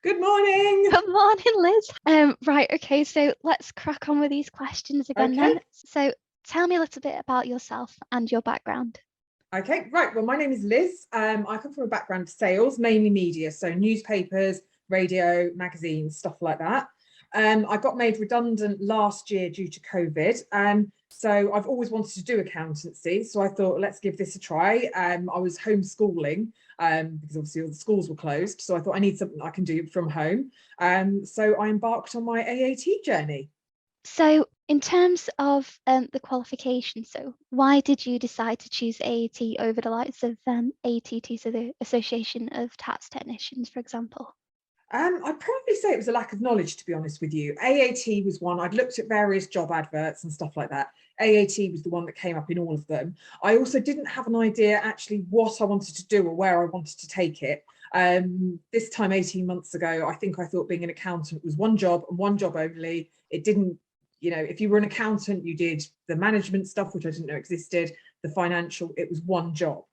Good morning. Good morning, Liz. Right, okay, so let's crack on with these questions again Okay. then. So tell me a little bit about yourself and your background. Okay, right. Well, my name is Liz. I come from a background of sales, mainly media, so newspapers, radio, magazines, stuff like that. I got made redundant last year due to COVID. So I've always wanted to do accountancy. So I thought, let's give this a try. I was homeschooling because obviously all the schools were closed. So I thought I need something I can do from home. So I embarked on my AAT journey. So in terms of the qualification, so why did you decide to choose AAT over the likes of ATT, so the Association of Tax Technicians, for example? I'd probably say it was a lack of knowledge, to be honest with you. AAT was one, I'd looked at various job adverts and stuff like that. AAT was the one that came up in all of them. I also didn't have an idea actually what I wanted to do or where I wanted to take it. This time 18 months ago, I think I thought being an accountant was one job and one job only. It didn't, if you were an accountant, you did the management stuff, which I didn't know existed, the financial, it was one job.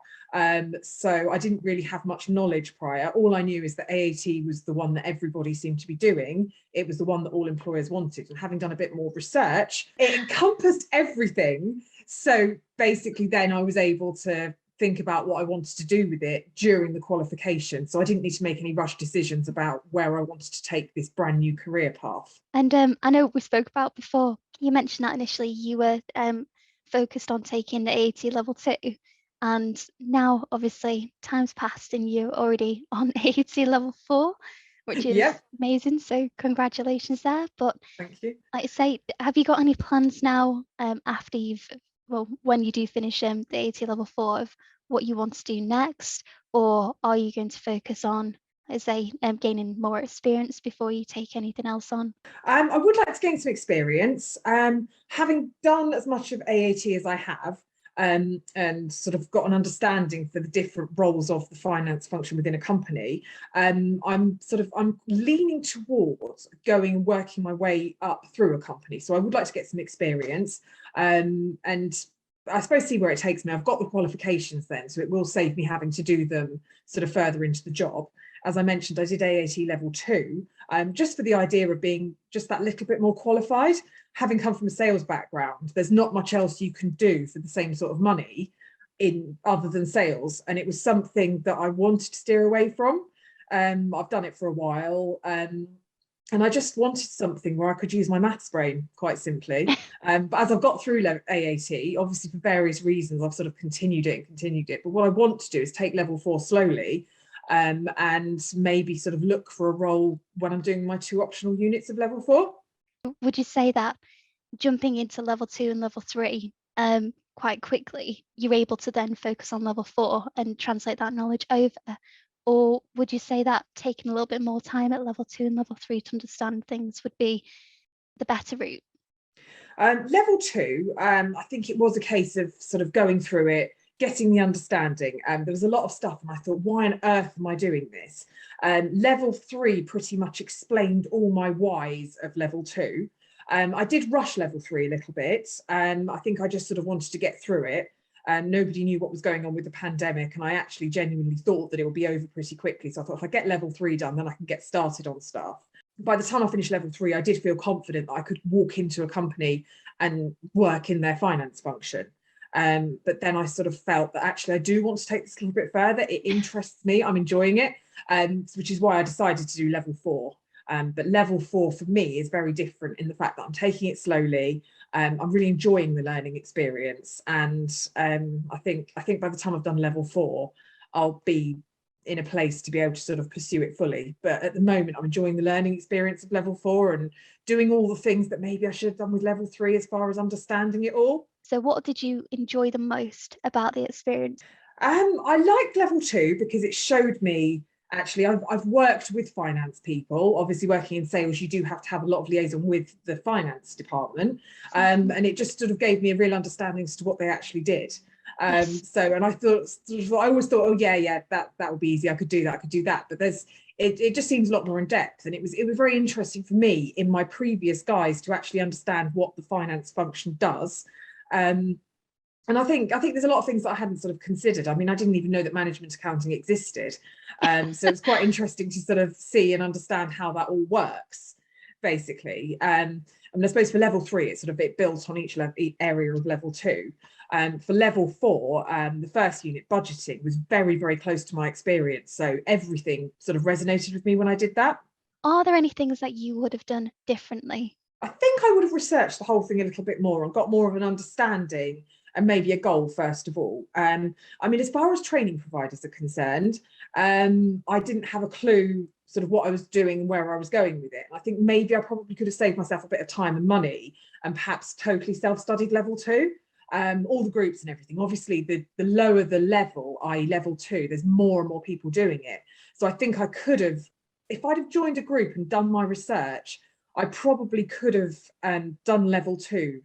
So I didn't really have much knowledge prior. All I knew is that AAT was the one that everybody seemed to be doing. It was the one that all employers wanted. And having done a bit more research, it encompassed everything. So basically then I was able to think about what I wanted to do with it during the qualification. So I didn't need to make any rush decisions about where I wanted to take this brand new career path. And I know we spoke about before, you mentioned that initially you were focused on taking the AAT level 2. And now, obviously, time's passed and you're already on AAT level 4, which is Yeah, amazing. So congratulations there. But thank you. like I say, have you got any plans now after when you do finish the AAT level 4 of what you want to do next? Or are you going to focus on, as I say, gaining more experience before you take anything else on? I would like to gain some experience. Having done as much of AAT as I have, and sort of got an understanding for the different roles of the finance function within a company, I'm leaning towards working my way up through a company. So I would like to get some experience, and I suppose see where it takes me. I've got the qualifications then, so it will save me having to do them sort of further into the job. As I mentioned, I did AAT level 2, just for the idea of being just that little bit more qualified. Having come from a sales background, there's not much else you can do for the same sort of money in other than sales. And it was something that I wanted to steer away from. I've done it for a while. And I just wanted something where I could use my maths brain, quite simply. But as I've got through AAT, obviously for various reasons, I've sort of continued it. But what I want to do is take level 4 slowly, and maybe sort of look for a role when I'm doing my 2 optional units of level 4. Would you say that jumping into level 2 and level 3 quite quickly, you're able to then focus on level 4 and translate that knowledge over? Or would you say that taking a little bit more time at level 2 and level 3 to understand things would be the better route? Level 2, I think it was a case of sort of going through it, getting the understanding. There was a lot of stuff and I thought, why on earth am I doing this? Level 3 pretty much explained all my whys of level 2. I did rush level 3 a little bit. I think I just sort of wanted to get through it. Nobody knew what was going on with the pandemic, and I actually genuinely thought that it would be over pretty quickly. So I thought if I get level 3 done, then I can get started on stuff. By the time I finished level 3, I did feel confident that I could walk into a company and work in their finance function. But then I sort of felt that actually I do want to take this a little bit further. It interests me, I'm enjoying it, which is why I decided to do level 4. But level 4 for me is very different in the fact that I'm taking it slowly. I'm really enjoying the learning experience, and I think by the time I've done level 4, I'll be in a place to be able to sort of pursue it fully. But at the moment, I'm enjoying the learning experience of level 4 and doing all the things that maybe I should have done with level 3 as far as understanding it all. So what did you enjoy the most about the experience? I liked level 2 because it showed me, actually, I've worked with finance people. Obviously, working in sales, you do have to have a lot of liaison with the finance department. And it just sort of gave me a real understanding as to what they actually did. And I thought, I always thought, oh yeah, that would be easy. I could do that. But it just seems a lot more in depth. And it was very interesting for me in my previous guys to actually understand what the finance function does. And I think there's a lot of things that I hadn't sort of considered. I mean, I didn't even know that management accounting existed. So it's quite interesting to sort of see and understand how that all works, basically. I mean, I suppose for level 3, it's sort of built on each area of level 2. For level 4, the first unit, budgeting, was very, very close to my experience. So everything sort of resonated with me when I did that. Are there any things that you would have done differently? I think I would have researched the whole thing a little bit more and got more of an understanding and maybe a goal, first of all. I mean, as far as training providers are concerned, I didn't have a clue sort of what I was doing and where I was going with it. I think maybe I probably could have saved myself a bit of time and money and perhaps totally self-studied level 2. All the groups and everything. Obviously, the lower the level, i.e. level 2, there's more and more people doing it. So I think I could have, if I'd have joined a group and done my research, I probably could have done level 2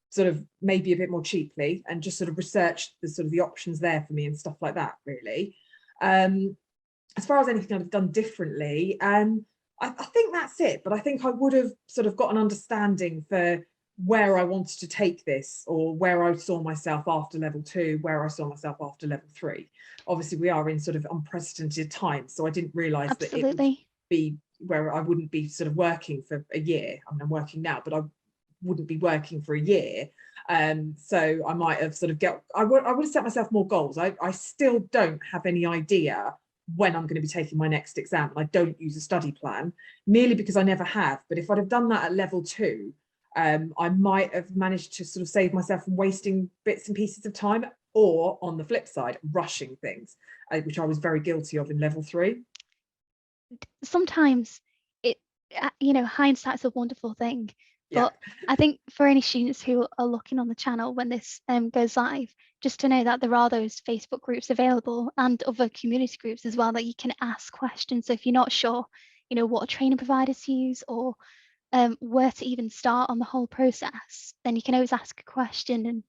sort of maybe a bit more cheaply and just sort of researched the sort of the options there for me and stuff like that, really. As far as anything I'd have done differently, I think that's it. But I think I would have sort of got an understanding for where I wanted to take this, or where I saw myself after level 2, where I saw myself after level 3. Obviously, we are in sort of unprecedented times, so I didn't realise that it would be where I wouldn't be sort of working for a year. I mean, I'm working now, but I wouldn't be working for a year. So I might have sort of I would have set myself more goals. I still don't have any idea when I'm going to be taking my next exam, and I don't use a study plan, merely because I never have. But if I'd have done that at level 2, I might have managed to sort of save myself from wasting bits and pieces of time, or on the flip side, rushing things, which I was very guilty of in level 3. Sometimes it, hindsight's a wonderful thing. Yeah. But I think for any students who are looking on the channel when this goes live, just to know that there are those Facebook groups available and other community groups as well that you can ask questions. So if you're not sure, what training providers to use, or where to even start on the whole process, then you can always ask a question, and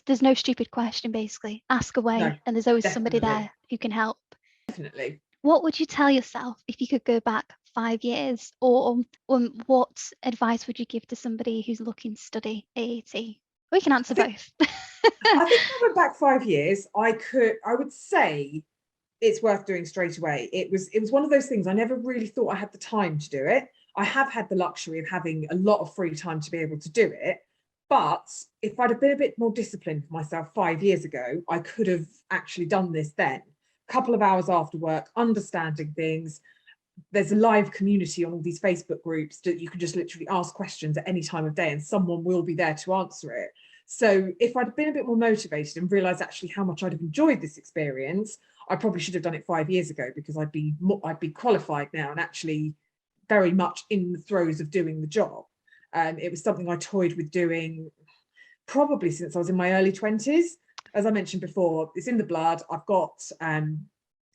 there's no stupid question. Basically, ask away. No, and there's always definitely. somebody there who can help. Definitely. What would you tell yourself if you could go back 5 years, or what advice would you give to somebody who's looking to study AAT? We can answer both. I think if I went back 5 years, I would say it's worth doing straight away. It was one of those things, I never really thought I had the time to do it. I have had the luxury of having a lot of free time to be able to do it. But if I'd have been a bit more disciplined for myself 5 years ago, I could have actually done this then. A couple of hours after work, understanding things. There's a live community on all these Facebook groups that you can just literally ask questions at any time of day and someone will be there to answer it. So if I'd been a bit more motivated and realised actually how much I'd have enjoyed this experience, I probably should have done it 5 years ago, because I'd be qualified now and actually very much in the throes of doing the job. It was something I toyed with doing probably since I was in my early 20s. As I mentioned before, it's in the blood. I've got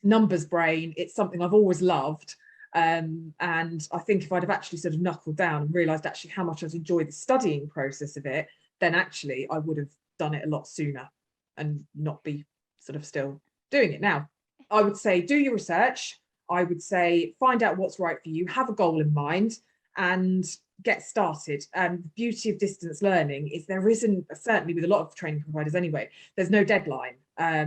numbers brain. It's something I've always loved. And I think if I'd have actually sort of knuckled down and realised actually how much I'd enjoyed the studying process of it, then actually I would have done it a lot sooner and not be sort of still doing it now. I would say do your research. I would say find out what's right for you, have a goal in mind, and get started. The beauty of distance learning is there isn't, certainly with a lot of training providers anyway, there's no deadline. I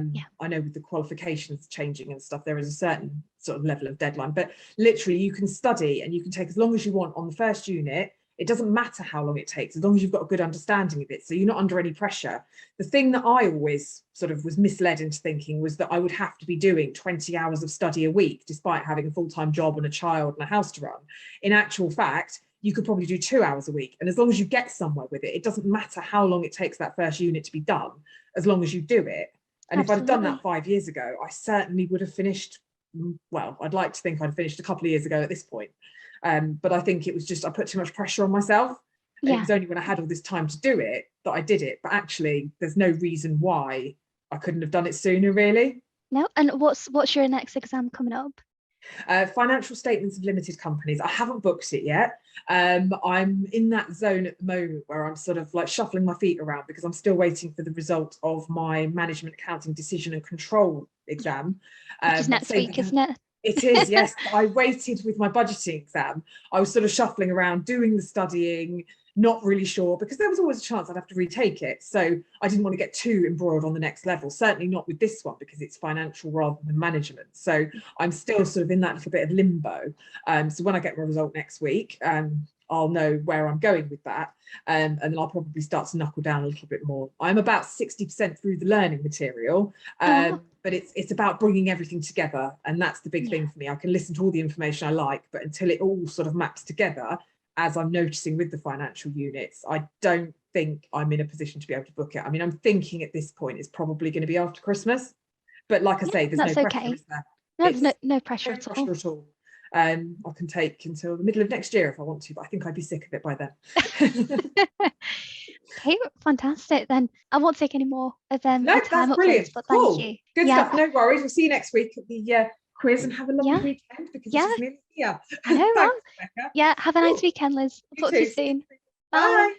know with the qualifications changing and stuff, there is a certain sort of level of deadline, but literally you can study and you can take as long as you want on the first unit. It doesn't matter how long it takes, as long as you've got a good understanding of it, so you're not under any pressure. The thing that I always sort of was misled into thinking was that I would have to be doing 20 hours of study a week, despite having a full-time job and a child and a house to run. In actual fact, you could probably do 2 hours a week. And as long as you get somewhere with it, it doesn't matter how long it takes that first unit to be done, as long as you do it. And if I'd done that 5 years ago, I certainly would have finished, well, I'd like to think I'd finished a couple of years ago at this point. But I think it was just, I put too much pressure on myself. And it was only when I had all this time to do it that I did it. But actually, there's no reason why I couldn't have done it sooner, really. No. And what's your next exam coming up? Financial statements of limited companies. I haven't booked it yet. I'm in that zone at the moment where I'm sort of like shuffling my feet around, because I'm still waiting for the result of my management accounting decision and control exam. Which is next week, isn't it? It is, yes. I waited with my budgeting exam. I was sort of shuffling around, doing the studying, not really sure, because there was always a chance I'd have to retake it. So I didn't want to get too embroiled on the next level, certainly not with this one, because it's financial rather than management. So I'm still sort of in that little bit of limbo. So when I get my result next week, I'll know where I'm going with that. And then I'll probably start to knuckle down a little bit more. I'm about 60% through the learning material, wow. but it's about bringing everything together. And that's the big thing for me. I can listen to all the information I like, but until it all sort of maps together, as I'm noticing with the financial units, I don't think I'm in a position to be able to book it. I mean, I'm thinking at this point it's probably going to be after Christmas, but like I say, there's no That's pressure, okay. is there? There's It's no pressure no at all. pressure at all. I can take until the middle of next year if I want to, but I think I'd be sick of it by then. Okay, fantastic. Then I won't take any more of No, your time that's up for this, brilliant. but thank Cool. you. Good Yeah, stuff. No worries. We'll see you next week at the quiz, and have a lovely yeah, weekend, because yeah. it is nearly here. I know, well, Thanks, Rebecca. yeah. Have a nice Cool. weekend, Liz. You I'll talk to you too. soon. Bye. Bye.